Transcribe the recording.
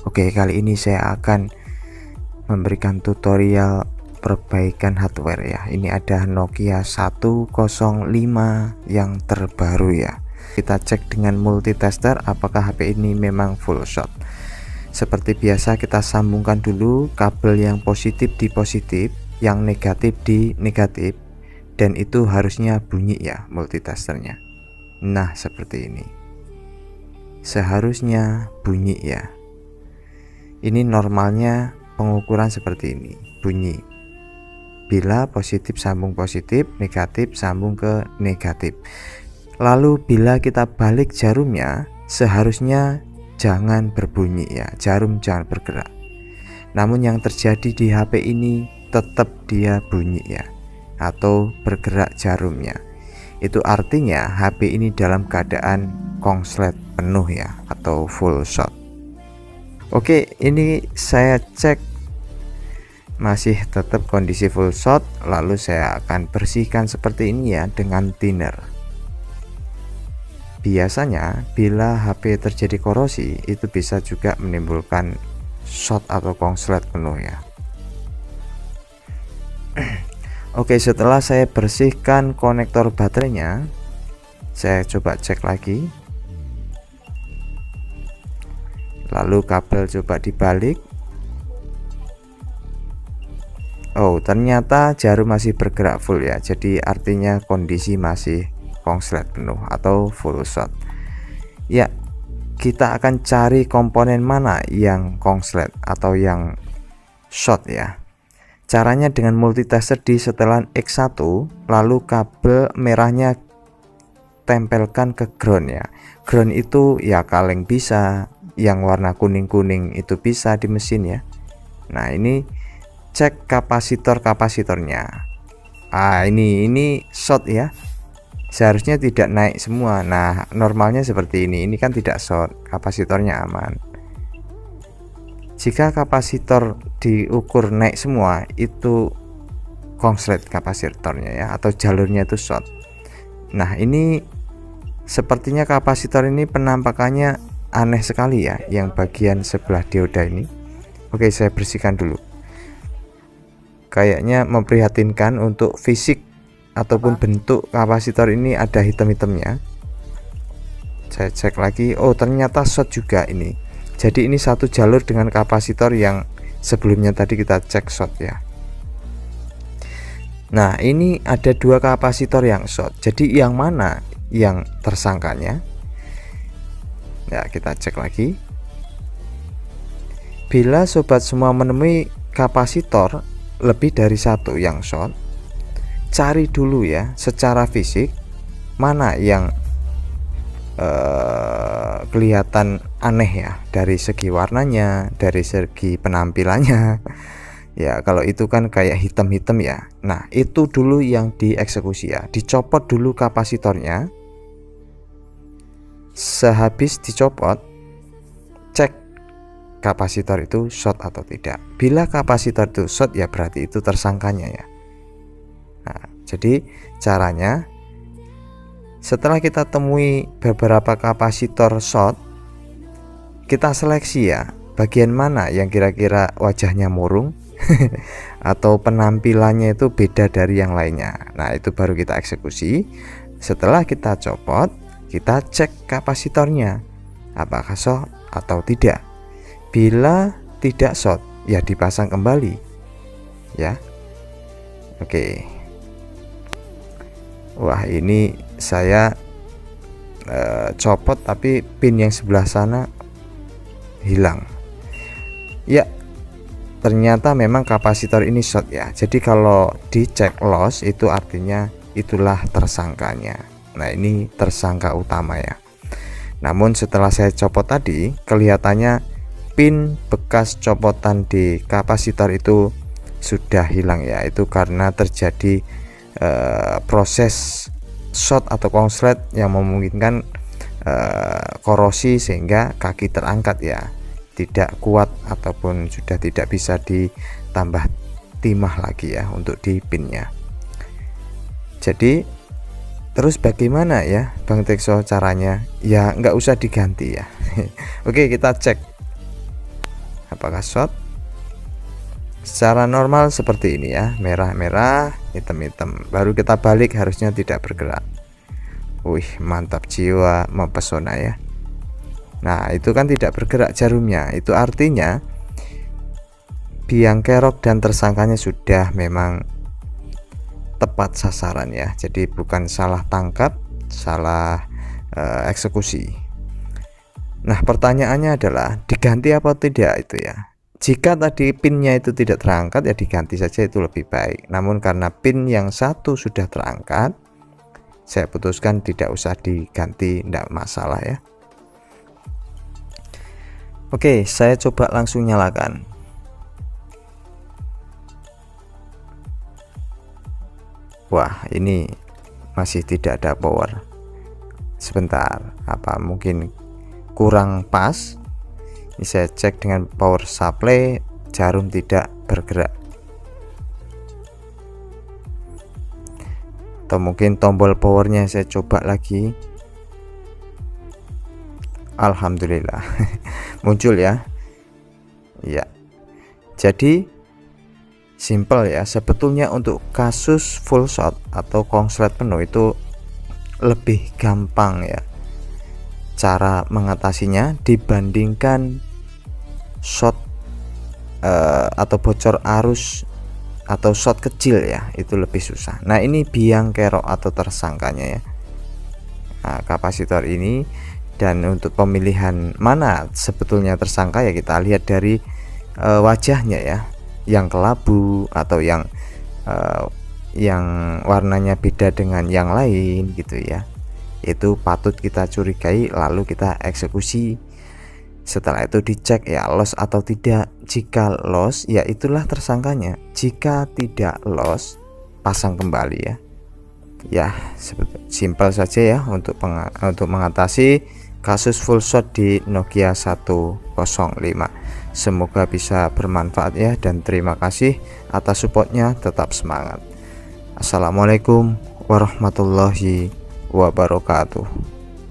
Oke, kali ini saya akan memberikan tutorial perbaikan hardware ya. Ini ada Nokia 105 yang terbaru ya. Kita cek dengan multitester apakah HP ini memang full shot. Seperti biasa, kita sambungkan dulu kabel yang positif di positif, yang negatif di negatif, dan itu harusnya bunyi ya multitesternya. Nah, seperti ini. Seharusnya bunyi ya. Ini normalnya pengukuran seperti ini, bunyi. Bila positif sambung positif, negatif sambung ke negatif. Lalu bila kita balik jarumnya, seharusnya jangan berbunyi ya, jarum jangan bergerak. Namun yang terjadi di HP ini tetap dia bunyi ya, atau bergerak jarumnya. Itu artinya HP ini dalam keadaan konslet penuh ya, atau full shot. Oke, ini saya cek masih tetap kondisi full shot. Lalu saya akan bersihkan seperti ini ya dengan thinner. Biasanya bila HP terjadi korosi, itu bisa juga menimbulkan shot atau konslet penuh ya. Oke, setelah saya bersihkan konektor baterainya, saya coba cek lagi. Lalu kabel coba dibalik. Oh, ternyata jarum masih bergerak full ya. Jadi artinya kondisi masih konslet penuh atau full shot. Ya, kita akan cari komponen mana yang konslet atau yang shot ya. Caranya dengan multitester di setelan X1, lalu kabel merahnya tempelkan ke ground ya. Ground itu ya kaleng bisa, yang warna kuning-kuning itu bisa di mesin ya. Nah, ini cek kapasitornya. Ini short ya. Seharusnya tidak naik semua. Nah, normalnya seperti ini. Ini kan tidak short, kapasitornya aman. Jika kapasitor diukur naik semua, itu konslet kapasitornya ya, atau jalurnya itu short. Nah, ini sepertinya kapasitor ini penampakannya aneh sekali ya, yang bagian sebelah dioda ini. Oke, saya bersihkan dulu. Kayaknya memprihatinkan untuk fisik ataupun bentuk kapasitor ini ada hitam-hitamnya. Saya cek lagi. Oh, ternyata short juga ini. Jadi ini satu jalur dengan kapasitor yang sebelumnya tadi kita cek short ya. Nah, ini ada dua kapasitor yang short. Jadi yang mana yang tersangkanya? Ya, kita cek lagi. Bila sobat semua menemui kapasitor lebih dari satu yang short, cari dulu ya secara fisik mana yang kelihatan aneh ya, dari segi warnanya, dari segi penampilannya. Ya, kalau itu kan kayak hitam-hitam ya. Nah, itu dulu yang dieksekusi ya. Dicopot dulu kapasitornya. Sehabis dicopot, cek kapasitor itu short atau tidak. Bila kapasitor itu short ya berarti itu tersangkanya ya. Nah, jadi caranya, setelah kita temui beberapa kapasitor short, kita seleksi ya bagian mana yang kira-kira wajahnya murung atau penampilannya itu beda dari yang lainnya. Nah, itu baru kita eksekusi. Setelah kita copot, kita cek kapasitornya apakah short atau tidak. Bila tidak short ya dipasang kembali ya. Oke. Wah, ini saya copot tapi pin yang sebelah sana hilang ya. Ternyata memang kapasitor ini short ya. Jadi kalau dicek loss itu artinya itulah tersangkanya. Nah, ini tersangka utama ya. Namun setelah saya copot tadi, kelihatannya pin bekas copotan di kapasitor itu sudah hilang ya. Itu karena terjadi proses short atau konslet yang memungkinkan korosi sehingga kaki terangkat ya, tidak kuat ataupun sudah tidak bisa ditambah timah lagi ya untuk di pinnya. Jadi terus bagaimana ya Bang Tekso caranya? Ya nggak usah diganti ya. Oke, kita cek. apakah short? Secara normal seperti ini ya, merah-merah, hitam-hitam, baru kita balik harusnya tidak bergerak. Wih, mantap jiwa, mempesona ya. Nah, itu kan tidak bergerak jarumnya, itu artinya biang kerok dan tersangkanya sudah memang tepat sasaran ya. Jadi bukan salah tangkap, salah eksekusi. Nah, pertanyaannya adalah diganti apa tidak itu ya. Jika tadi pinnya itu tidak terangkat ya diganti saja, itu lebih baik. Namun karena pin yang satu sudah terangkat, saya putuskan tidak usah diganti, tidak masalah ya. Oke, saya coba langsung nyalakan. Wah, ini masih tidak ada power. Sebentar, apa mungkin kurang pas? Ini saya cek dengan power supply, jarum tidak bergerak. Atau mungkin tombol powernya saya coba lagi. Alhamdulillah muncul ya. Ya, jadi simple ya. Sebetulnya untuk kasus full shot atau konslet penuh itu lebih gampang ya cara mengatasinya dibandingkan short atau bocor arus atau short kecil ya, itu lebih susah. Nah, ini biang kerok atau tersangkanya ya. Nah, kapasitor ini, dan untuk pemilihan mana sebetulnya tersangka ya kita lihat dari wajahnya ya, yang kelabu atau yang warnanya beda dengan yang lain gitu ya, itu patut kita curigai lalu kita eksekusi. Setelah itu dicek ya loss atau tidak. Jika loss ya itulah tersangkanya, jika tidak loss pasang kembali ya. Ya simpel saja ya untuk mengatasi kasus full shot di Nokia 105. Semoga bisa bermanfaat ya, dan terima kasih atas supportnya. Tetap semangat. Assalamualaikum warahmatullahi wabarakatuh.